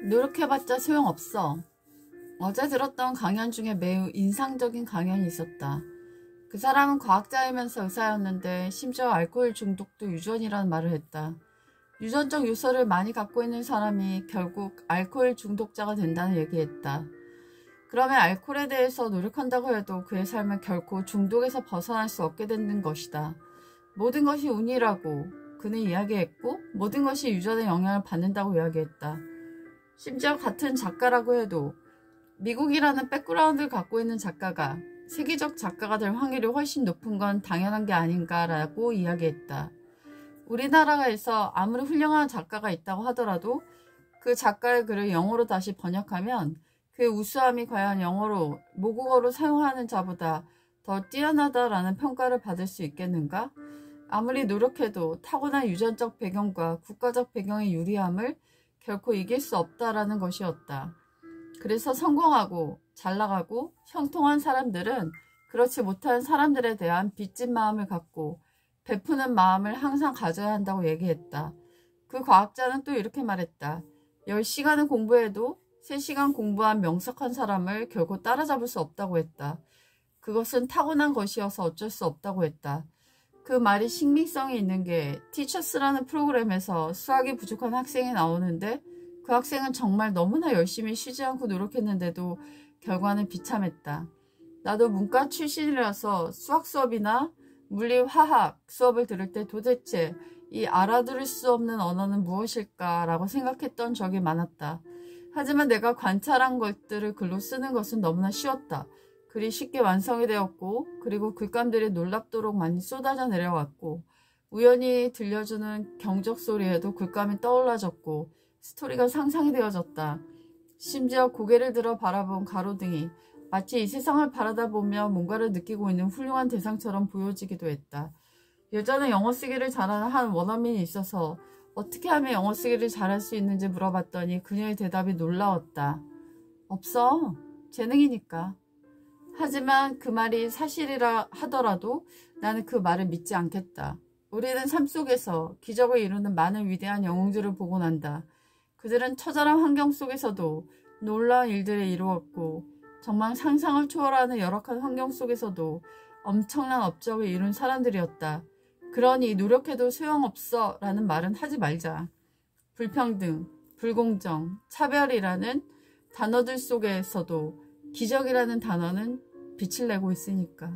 노력해봤자 소용없어. 어제 들었던 강연 중에 매우 인상적인 강연이 있었다. 그 사람은 과학자이면서 의사였는데 심지어 알코올 중독도 유전이라는 말을 했다. 유전적 요소를 많이 갖고 있는 사람이 결국 알코올 중독자가 된다는 얘기했다. 그러면 알코올에 대해서 노력한다고 해도 그의 삶은 결코 중독에서 벗어날 수 없게 되는 것이다. 모든 것이 운이라고 그는 이야기했고 모든 것이 유전의 영향을 받는다고 이야기했다. 심지어 같은 작가라고 해도 미국이라는 백그라운드를 갖고 있는 작가가 세계적 작가가 될 확률이 훨씬 높은 건 당연한 게 아닌가라고 이야기했다. 우리나라에서 아무리 훌륭한 작가가 있다고 하더라도 그 작가의 글을 영어로 다시 번역하면 그의 우수함이 과연 영어로 모국어로 사용하는 자보다 더 뛰어나다라는 평가를 받을 수 있겠는가? 아무리 노력해도 타고난 유전적 배경과 국가적 배경의 유리함을 결코 이길 수 없다라는 것이었다. 그래서 성공하고 잘나가고 형통한 사람들은 그렇지 못한 사람들에 대한 빚진 마음을 갖고 베푸는 마음을 항상 가져야 한다고 얘기했다. 그 과학자는 또 이렇게 말했다. 10시간은 공부해도 3시간 공부한 명석한 사람을 결코 따라잡을 수 없다고 했다. 그것은 타고난 것이어서 어쩔 수 없다고 했다. 그 말이 신빙성이 있는 게 티처스라는 프로그램에서 수학이 부족한 학생이 나오는데 그 학생은 정말 너무나 열심히 쉬지 않고 노력했는데도 결과는 비참했다. 나도 문과 출신이라서 수학 수업이나 물리, 화학 수업을 들을 때 도대체 이 알아들을 수 없는 언어는 무엇일까라고 생각했던 적이 많았다. 하지만 내가 관찰한 것들을 글로 쓰는 것은 너무나 쉬웠다. 글이 쉽게 완성이 되었고 그리고 글감들이 놀랍도록 많이 쏟아져 내려왔고 우연히 들려주는 경적 소리에도 글감이 떠올라졌고 스토리가 상상이 되어졌다. 심지어 고개를 들어 바라본 가로등이 마치 이 세상을 바라다 보며 뭔가를 느끼고 있는 훌륭한 대상처럼 보여지기도 했다. 예전에 영어 쓰기를 잘하는 한 원어민이 있어서 어떻게 하면 영어 쓰기를 잘할 수 있는지 물어봤더니 그녀의 대답이 놀라웠다. 없어. 재능이니까. 하지만 그 말이 사실이라 하더라도 나는 그 말을 믿지 않겠다. 우리는 삶 속에서 기적을 이루는 많은 위대한 영웅들을 보고 난다. 그들은 처절한 환경 속에서도 놀라운 일들을 이루었고 정말 상상을 초월하는 열악한 환경 속에서도 엄청난 업적을 이룬 사람들이었다. 그러니 노력해도 소용없어 라는 말은 하지 말자. 불평등, 불공정, 차별이라는 단어들 속에서도 기적이라는 단어는 빛을 내고 있으니까.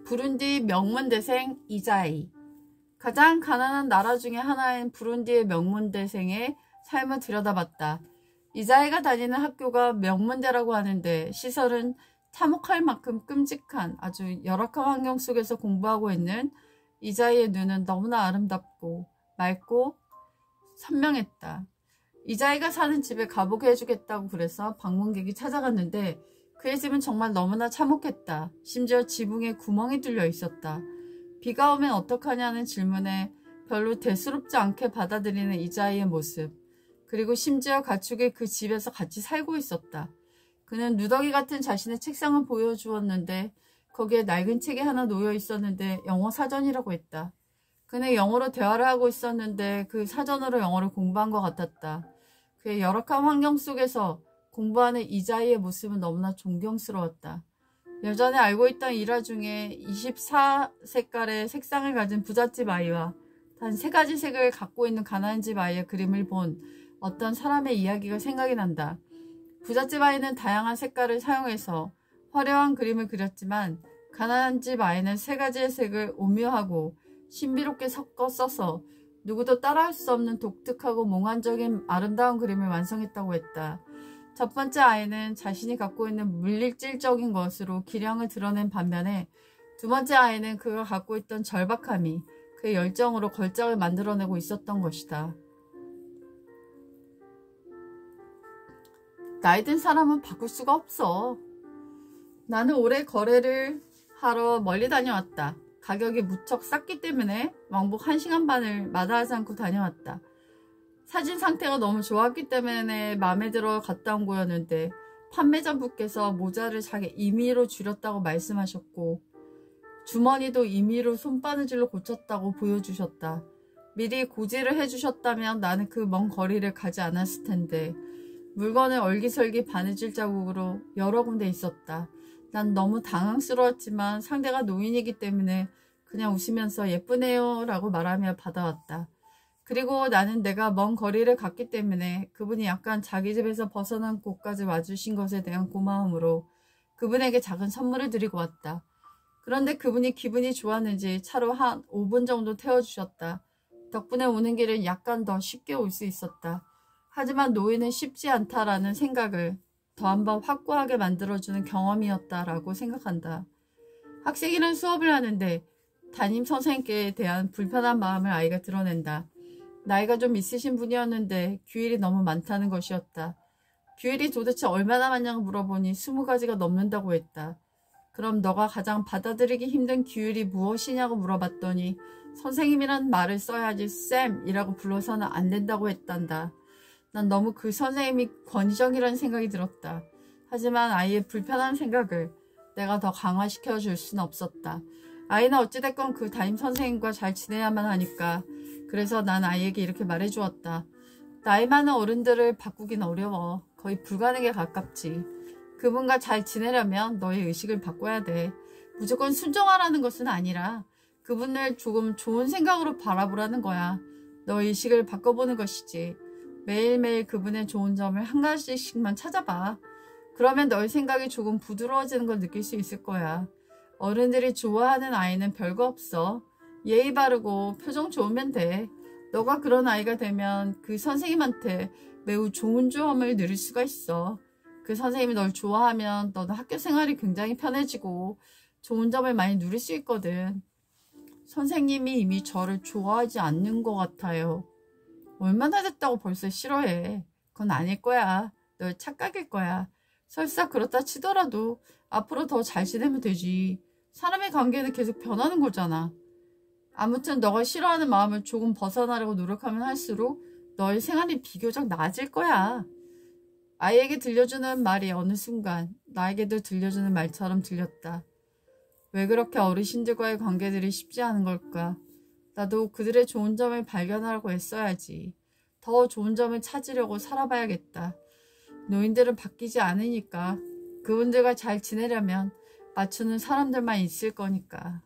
부룬디 명문대생 이자이. 가장 가난한 나라 중에 하나인 부룬디의 명문대생의 삶을 들여다봤다. 이자이가 다니는 학교가 명문대라고 하는데 시설은 참혹할 만큼 끔찍한 아주 열악한 환경 속에서 공부하고 있는 이자이의 눈은 너무나 아름답고 맑고 선명했다. 이자이가 사는 집에 가보게 해주겠다고 그래서 방문객이 찾아갔는데 그의 집은 정말 너무나 참혹했다. 심지어 지붕에 구멍이 뚫려 있었다. 비가 오면 어떡하냐는 질문에 별로 대수롭지 않게 받아들이는 이자이의 모습. 그리고 심지어 가축이 그 집에서 같이 살고 있었다. 그는 누더기 같은 자신의 책상을 보여주었는데 거기에 낡은 책이 하나 놓여 있었는데 영어 사전이라고 했다. 그는 영어로 대화를 하고 있었는데 그 사전으로 영어를 공부한 것 같았다. 그의 열악한 환경 속에서 공부하는 이자이의 모습은 너무나 존경스러웠다. 여전히 알고 있던 일화 중에 24색깔의 색상을 가진 부잣집 아이와 단 3가지 색을 갖고 있는 가난한 집 아이의 그림을 본 어떤 사람의 이야기가 생각이 난다. 부잣집 아이는 다양한 색깔을 사용해서 화려한 그림을 그렸지만 가난한 집 아이는 3가지의 색을 오묘하고 신비롭게 섞어 써서 누구도 따라할 수 없는 독특하고 몽환적인 아름다운 그림을 완성했다고 했다. 첫 번째 아이는 자신이 갖고 있는 물질적인 것으로 기량을 드러낸 반면에 두 번째 아이는 그가 갖고 있던 절박함이 그의 열정으로 걸작을 만들어내고 있었던 것이다. 나이 든 사람은 바꿀 수가 없어. 나는 올해 거래를 하러 멀리 다녀왔다. 가격이 무척 쌌기 때문에 왕복 1시간 반을 마다하지 않고 다녀왔다. 사진 상태가 너무 좋았기 때문에 마음에 들어 갔다 온 거였는데 판매자분께서 모자를 자기 임의로 줄였다고 말씀하셨고 주머니도 임의로 손바느질로 고쳤다고 보여주셨다. 미리 고지를 해주셨다면 나는 그 먼 거리를 가지 않았을 텐데 물건을 얼기설기 바느질 자국으로 여러 군데 있었다. 난 너무 당황스러웠지만 상대가 노인이기 때문에 그냥 웃으면서 예쁘네요 라고 말하며 받아왔다. 그리고 나는 내가 먼 거리를 갔기 때문에 그분이 약간 자기 집에서 벗어난 곳까지 와주신 것에 대한 고마움으로 그분에게 작은 선물을 드리고 왔다. 그런데 그분이 기분이 좋았는지 차로 한 5분 정도 태워주셨다. 덕분에 오는 길은 약간 더 쉽게 올 수 있었다. 하지만 노인은 쉽지 않다라는 생각을 더 한번 확고하게 만들어주는 경험이었다라고 생각한다. 학생이란 수업을 하는데 담임 선생님께 대한 불편한 마음을 아이가 드러낸다. 나이가 좀 있으신 분이었는데 규율이 너무 많다는 것이었다. 규율이 도대체 얼마나 많냐고 물어보니 20가지가 넘는다고 했다. 그럼 너가 가장 받아들이기 힘든 규율이 무엇이냐고 물어봤더니 선생님이란 말을 써야지 쌤이라고 불러서는 안 된다고 했단다. 난 너무 그 선생님이 권위적이라는 생각이 들었다. 하지만 아이의 불편한 생각을 내가 더 강화시켜 줄 수는 없었다. 아이는 어찌됐건 그 담임 선생님과 잘 지내야만 하니까 그래서 난 아이에게 이렇게 말해주었다. 나이 많은 어른들을 바꾸긴 어려워. 거의 불가능에 가깝지. 그분과 잘 지내려면 너의 의식을 바꿔야 돼. 무조건 순종하라는 것은 아니라 그분을 조금 좋은 생각으로 바라보라는 거야. 너의 의식을 바꿔보는 것이지. 매일매일 그분의 좋은 점을 한 가지씩만 찾아봐. 그러면 너의 생각이 조금 부드러워지는 걸 느낄 수 있을 거야. 어른들이 좋아하는 아이는 별거 없어. 예의 바르고 표정 좋으면 돼. 너가 그런 아이가 되면 그 선생님한테 매우 좋은 점을 누릴 수가 있어. 그 선생님이 널 좋아하면 너는 학교 생활이 굉장히 편해지고 좋은 점을 많이 누릴 수 있거든. 선생님이 이미 저를 좋아하지 않는 것 같아요. 얼마나 됐다고 벌써 싫어해. 그건 아닐 거야. 널 착각일 거야. 설사 그렇다 치더라도 앞으로 더 잘 지내면 되지. 사람의 관계는 계속 변하는 거잖아. 아무튼 너가 싫어하는 마음을 조금 벗어나려고 노력하면 할수록 너의 생활이 비교적 나아질 거야. 아이에게 들려주는 말이 어느 순간 나에게도 들려주는 말처럼 들렸다. 왜 그렇게 어르신들과의 관계들이 쉽지 않은 걸까? 나도 그들의 좋은 점을 발견하려고 애써야지. 더 좋은 점을 찾으려고 살아봐야겠다. 노인들은 바뀌지 않으니까 그분들과 잘 지내려면 맞추는 사람들만 있을 거니까.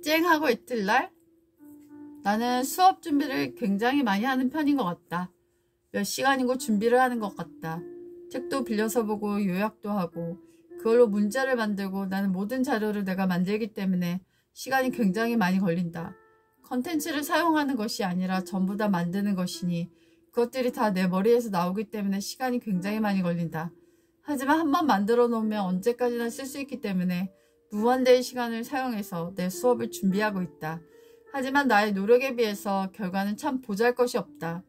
쨍하고 이틀날 나는 수업 준비를 굉장히 많이 하는 편인 것 같다. 몇 시간이고 준비를 하는 것 같다. 책도 빌려서 보고 요약도 하고 그걸로 문제를 만들고 나는 모든 자료를 내가 만들기 때문에 시간이 굉장히 많이 걸린다. 컨텐츠를 사용하는 것이 아니라 전부 다 만드는 것이니 그것들이 다 내 머리에서 나오기 때문에 시간이 굉장히 많이 걸린다. 하지만 한번 만들어 놓으면 언제까지나 쓸 수 있기 때문에 무한대의 시간을 사용해서 내 수업을 준비하고 있다. 하지만 나의 노력에 비해서 결과는 참 보잘것이 없다.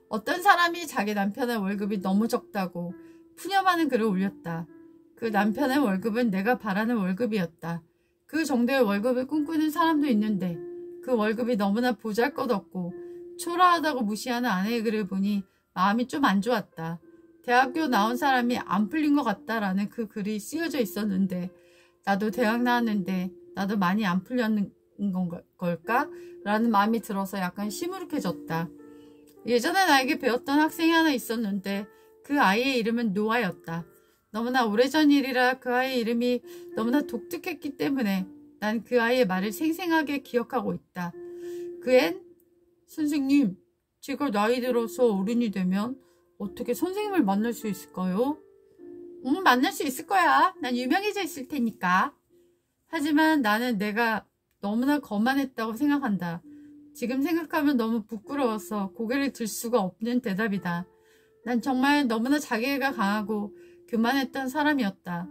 어떤 사람이 자기 남편의 월급이 너무 적다고 푸념하는 글을 올렸다. 그 남편의 월급은 내가 바라는 월급이었다. 그 정도의 월급을 꿈꾸는 사람도 있는데 그 월급이 너무나 보잘것없고 초라하다고 무시하는 아내의 글을 보니 마음이 좀 안 좋았다. 대학교 나온 사람이 안 풀린 것 같다라는 그 글이 쓰여져 있었는데 나도 대학 나왔는데 나도 많이 안 풀렸는 걸까? 라는 마음이 들어서 약간 시무룩해졌다. 예전에 나에게 배웠던 학생이 하나 있었는데 그 아이의 이름은 노아였다. 너무나 오래전 일이라 그 아이의 이름이 너무나 독특했기 때문에 난 그 아이의 말을 생생하게 기억하고 있다. 그앤 선생님, 제가 나이 들어서 어른이 되면 어떻게 선생님을 만날 수 있을까요? 만날 수 있을 거야. 난 유명해져 있을 테니까. 하지만 나는 내가 너무나 거만했다고 생각한다. 지금 생각하면 너무 부끄러워서 고개를 들 수가 없는 대답이다. 난 정말 너무나 자기애가 강하고 교만했던 사람이었다.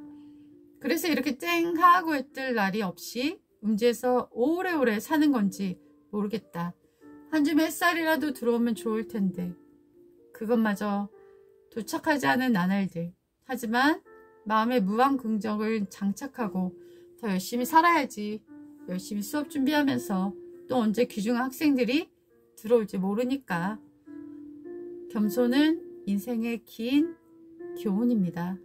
그래서 이렇게 쨍하고 있을 날이 없이 음지에서 오래오래 사는 건지 모르겠다. 한 줌 햇살이라도 들어오면 좋을 텐데 그것마저 도착하지 않은 나날들. 하지만 마음의 무한 긍정을 장착하고 더 열심히 살아야지. 열심히 수업 준비하면서 또 언제 귀중한 학생들이 들어올지 모르니까. 겸손은 인생의 긴 교훈입니다.